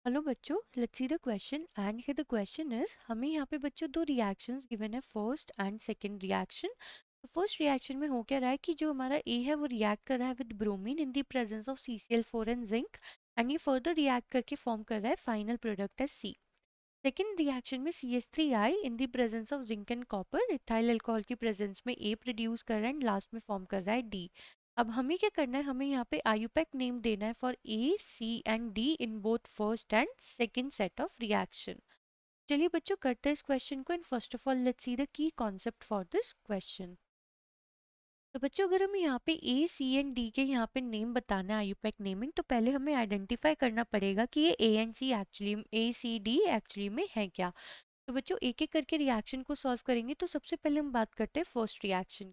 Hello बच्चों, let's see the question and here the question is हमें यहाँ पे बच्चों दो रिएक्शंस गिवन है, फर्स्ट एंड सेकंड रिएक्शन। तो फर्स्ट रिएक्शन में हो क्या रहा है कि जो हमारा ए है वो रिएक्ट कर रहा है with bromine in the presence of CCl4 and zinc, and ये फर्दर रिएक्ट करके फॉर्म कर रहा है फाइनल प्रोडक्ट एज सी। सेकेंड रिएक्शन में CH3I in the presence of zinc and copper ethyl alcohol की प्रेजेंस में ए प्रोड्यूस कर रहा है एंड लास्ट में फॉर्म कर रहा है डी। अब हमें क्या करना है, हमें यहाँ पे आयुपैक नेम देना है for A C and D in both first and second set of reaction. चलिए बच्चों करते हैं इस क्वेश्चन को, and first of all let's see the key concept for this question. तो बच्चों अगर हमें यहाँ पे ए सी एंड डी के यहाँ पे नेम बताना है आयुपैक नेमिंग, तो पहले हमें आइडेंटिफाई करना पड़ेगा कि ये A and C actually A C D actually में है क्या। तो बच्चों एक एक करके रिएक्शन को सॉल्व करेंगे। तो सबसे पहले हम बात करते हैं फर्स्ट रिएक्शन।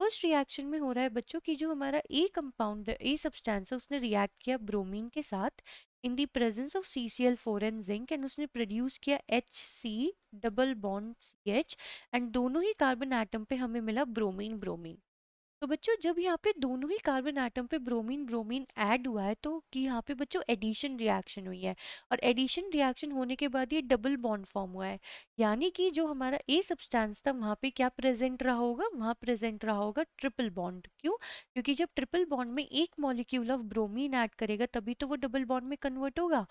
फर्स्ट रिएक्शन में हो रहा है बच्चों की जो हमारा ए कंपाउंड ए सब्सटेंस है उसने रिएक्ट किया ब्रोमीन के साथ इन the presence of CCl4 and zinc, and उसने प्रोड्यूस किया HC double bond CH, and दोनों ही कार्बन एटम पे हमें मिला ब्रोमीन ब्रोमीन। तो बच्चों जब यहाँ पे दोनों ही कार्बन एटम पे ब्रोमीन ब्रोमीन ऐड हुआ है तो कि यहाँ पे बच्चों एडिशन रिएक्शन हुई है, और एडिशन रिएक्शन होने के बाद ये डबल बॉन्ड फॉर्म हुआ है। यानी कि जो हमारा ए सब्सटेंस था वहाँ पे क्या प्रेजेंट रहा होगा, वहाँ प्रेजेंट रहा होगा ट्रिपल बॉन्ड। क्यों? क्योंकि जब ट्रिपल बॉन्ड में एक मॉलिक्यूल ऑफ ब्रोमीन ऐड करेगा तभी तो वो डबल बॉन्ड में कन्वर्ट होगा,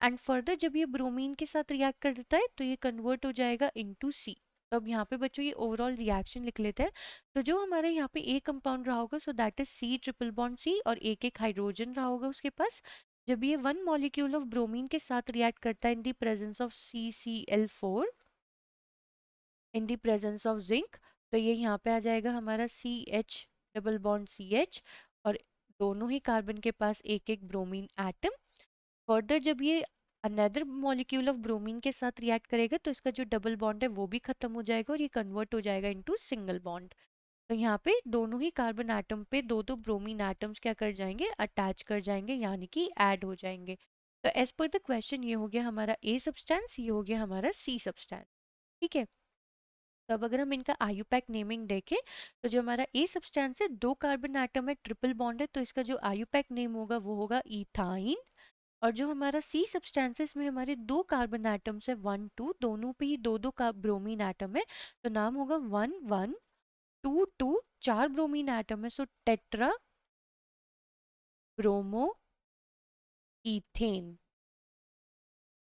एंड फर्दर जब ये ब्रोमीन के साथ रिएक्ट करता है तो ये कन्वर्ट हो जाएगा इनटू सी। तो अब यहाँ पे बच्चों ये ओवरऑल रिएक्शन लिख लेते हैं। तो जो हमारे यहाँ पे ए कंपाउंड रहा होगा so that is C triple bond C, और एक एक हाइड्रोजन रहा होगा उसके पास। जब ये वन मॉलिक्यूल ऑफ ब्रोमीन के साथ रिएक्ट करता है in the presence of CCl4 in the presence of zinc, तो ये यहाँ पे आ जाएगा हमारा CH डबल बॉन्ड CH, और दोनों ही कार्बन के पास एक एक ब्रोमीन एटम। फर्दर जब ये अनदर मॉलिक्यूल ऑफ ब्रोमीन के साथ रिएक्ट करेगा तो इसका जो डबल बॉन्ड है वो भी खत्म हो जाएगा और ये कन्वर्ट हो जाएगा इनटू सिंगल बॉन्ड। तो यहाँ पे दोनों ही कार्बन एटम पे दो दो ब्रोमीन एटम्स क्या कर जाएंगे, अटैच कर जाएंगे, यानी कि ऐड हो जाएंगे। तो एज पर द क्वेश्चन ये हो गया हमारा ए सब्सटेंस, ये हो गया हमारा सी सब्सटेंस। ठीक है। तो अब अगर हम इनका आयुपैक नेमिंग देखें तो जो हमारा ए सब्सटेंस है दो कार्बन एटम है, ट्रिपल बॉन्ड है, तो इसका जो आयुपैक नेम होगा वो होगा इथाइन। और जो हमारा सी सब्सटेंसेस में हमारे दो कार्बन एटम्स है 1 2, दोनों पे ही दो दो का ब्रोमीन एटम है, तो नाम होगा 1 1 2 2, चार ब्रोमीन एटम है सो टेट्रा ब्रोमो इथेन।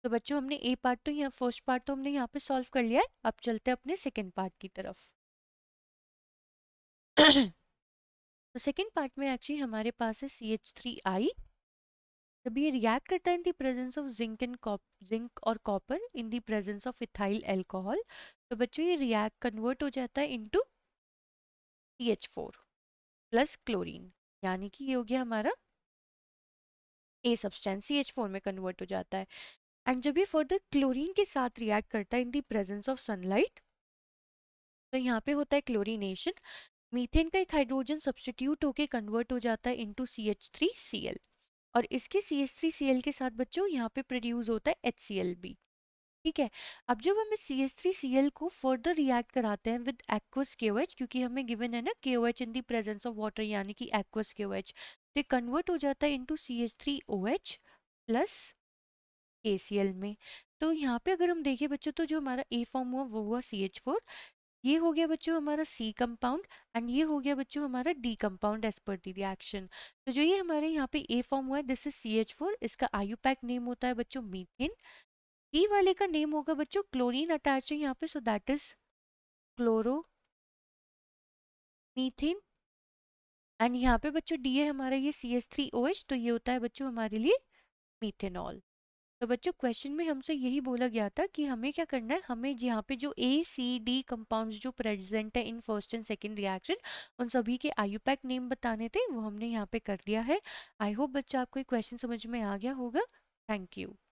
तो बच्चों हमने ए पार्ट तो यहाँ फर्स्ट पार्ट तो हमने यहाँ पे सॉल्व कर लिया है। अब चलते हैं अपने सेकेंड पार्ट की तरफ। तो सेकेंड पार्ट में एक्चुअली हमारे पास है CH3I। जब ये रिएक्ट करता है in the presence of zinc और copper in the presence of ethyl alcohol, तो बच्चों ये रिएक्ट कन्वर्ट हो जाता है इनटू CH4 प्लस क्लोरीन, यानी कि ये हो गया हमारा ए सब्सटेंस CH4 में कन्वर्ट हो जाता है। एंड जब ये फर्दर क्लोरीन के साथ रिएक्ट करता है in the presence of sunlight, तो यहाँ पे होता है क्लोरीनेशन। मीथेन का एक हाइड्रोजन सब्स्टिट्यूट होके कन्वर्ट हो जाता है इनटू CH3Cl, और इसके CH3Cl के साथ बच्चों यहाँ पे प्रोड्यूस होता है HCl भी। ठीक है। अब जब हम इस CH3Cl को फर्दर रिएक्ट कराते हैं विद एक्वस KOH, क्योंकि हमें गिवन है ना KOH in the presence of water, यानी कि एक्वस KOH, तो ये कन्वर्ट हो जाता है इनटू CH3OH प्लस ACl में। तो यहाँ पे अगर हम देखें बच्चों तो जो हमारा ए फॉर्म हुआ वो हुआ CH4, ये हो गया बच्चों हमारा सी कंपाउंड, एंड ये हो गया बच्चों हमारा D compound as per the reaction. तो जो ये हमारे यहाँ पे ए फॉर्म हुआ है दिस इज CH4, इसका आयुपैक नेम होता है बच्चों मीथेन। डी वाले का नेम होगा बच्चों क्लोरीन अटैच है यहाँ पे, सो that is chloro methane. And यहाँ पे बच्चों डी है हमारा ये CH3OH, तो ये होता है बच्चों हमारे लिए मीथेनॉल। तो बच्चों क्वेश्चन में हमसे यही बोला गया था कि हमें क्या करना है, हमें यहाँ पे जो ए सी डी कंपाउंड्स जो प्रेजेंट है in first and second reaction उन सभी के आयुपैक नेम बताने थे, वो हमने यहाँ पे कर दिया है। आई होप बच्चा आपको ये क्वेश्चन समझ में आ गया होगा। Thank you.